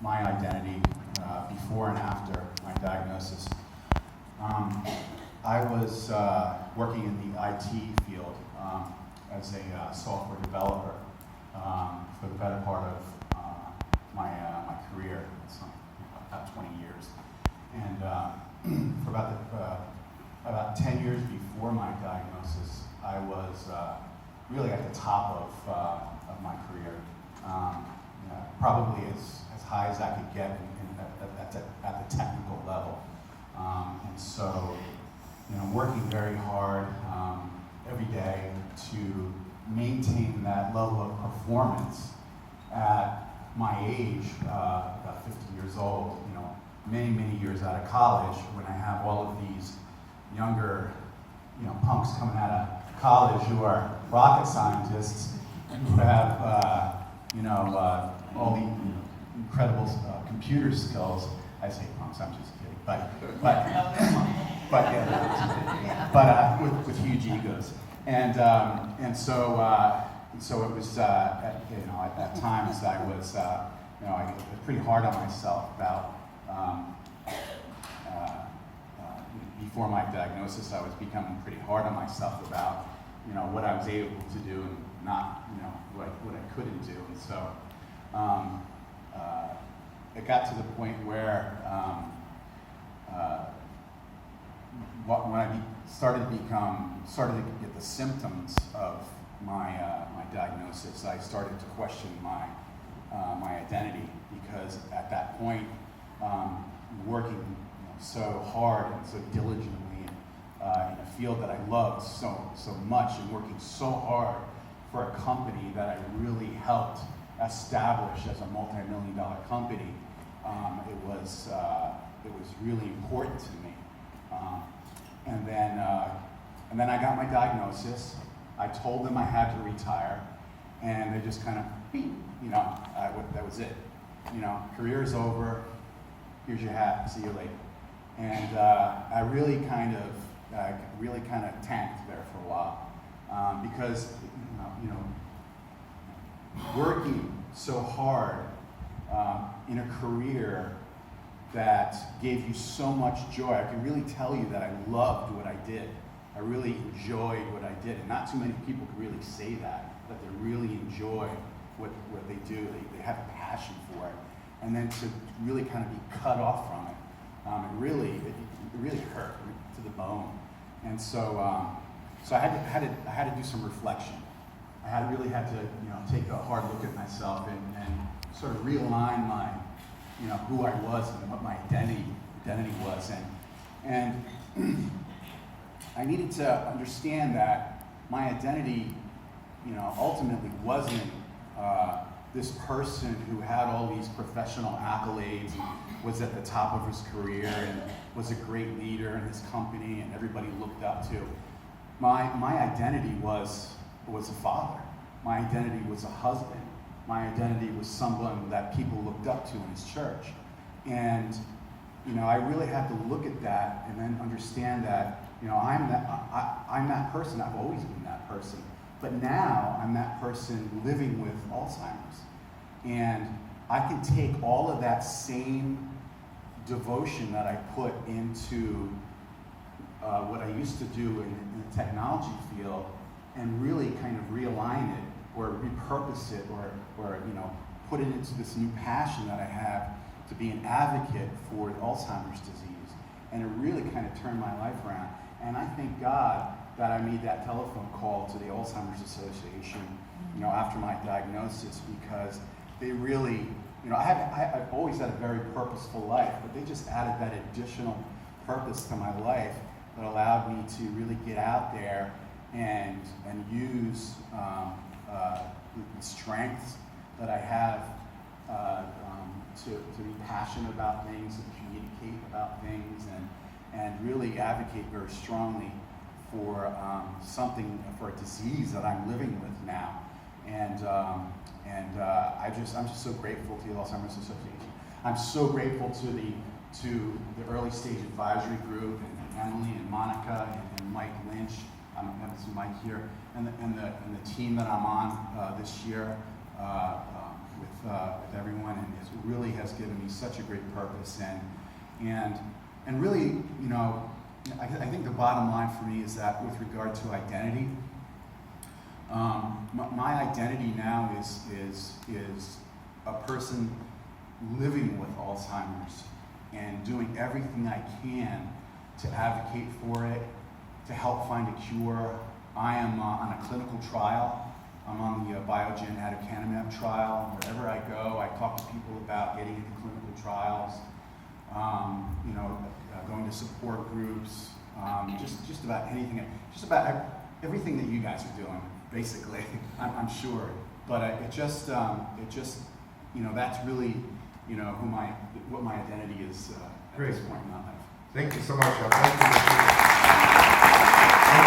my identity before and after my diagnosis. I was working in the IT field as a software developer for the better part of my career, so about 20 years. And for about 10 years before my diagnosis, I was really at the top of my career, probably as high as I could get at the technical level. And so, working very hard every day to maintain that level of performance at my age, about 50 years old, many years out of college, when I have all of these younger, punks coming out of college who are rocket scientists, who have, all the incredible computer skills. I say punks, I'm just kidding, but with huge egos, and so it was at that times I was I was pretty hard on myself about before my diagnosis. I was becoming pretty hard on myself about what I was able to do and not what I couldn't do, and so it got to the point where when I started to get the symptoms of my diagnosis, I started to question my identity, because at that point, working so hard and so diligently in a field that I loved so much, and working so hard for a company that I really helped establish as a multi-million-dollar company, it was really important to me. And then I got my diagnosis. I told them I had to retire, and they just kind of, that was it. Career's over. Here's your hat. See you later. And I really kind of tanked there for a while, because working so hard in a career that gave you so much joy. I can really tell you that I loved what I did. I really enjoyed what I did, and not too many people can really say that they really enjoy what they do. They have a passion for it, and then to really kind of be cut off from it, it really hurt to the bone. And so I had to do some reflection. I really had to take a hard look at myself and sort of realign my who I was and what my identity was, and I needed to understand that my identity, ultimately wasn't this person who had all these professional accolades and was at the top of his career and was a great leader in his company and everybody looked up to. My identity was a father. My identity was a husband. My identity was someone that people looked up to in his church. And, I really had to look at that and then understand that, I'm that person. I've always been that person. But now I'm that person living with Alzheimer's. And I can take all of that same devotion that I put into what I used to do in the technology field and really kind of realign it or repurpose it or put it into this new passion that I have to be an advocate for Alzheimer's disease. And it really kind of turned my life around. And I thank God that I made that telephone call to the Alzheimer's Association, after my diagnosis, because they really, I've always had a very purposeful life, but they just added that additional purpose to my life that allowed me to really get out there and use the strengths that I have to be passionate about things and communicate about things and really advocate very strongly for for a disease that I'm living with now. And I'm just so grateful to the Alzheimer's Association. I'm so grateful to the early stage advisory group and Emily and Monica and Mike Lynch. That's Mike here, and the team that I'm on this year. with everyone, and it really has given me such a great purpose. And really, you know, I think the bottom line for me is that with regard to identity, my identity now is a person living with Alzheimer's and doing everything I can to advocate for it, to help find a cure. I am on a clinical trial. I'm on the Biogen aducanumab trial. Wherever I go, I talk to people about getting into clinical trials. You know, going to support groups, just about anything, just about everything that you guys are doing, basically. I'm sure, but it just, you know, that's really, you know, what my identity is at this point in my life. Thank you so much. Thank you.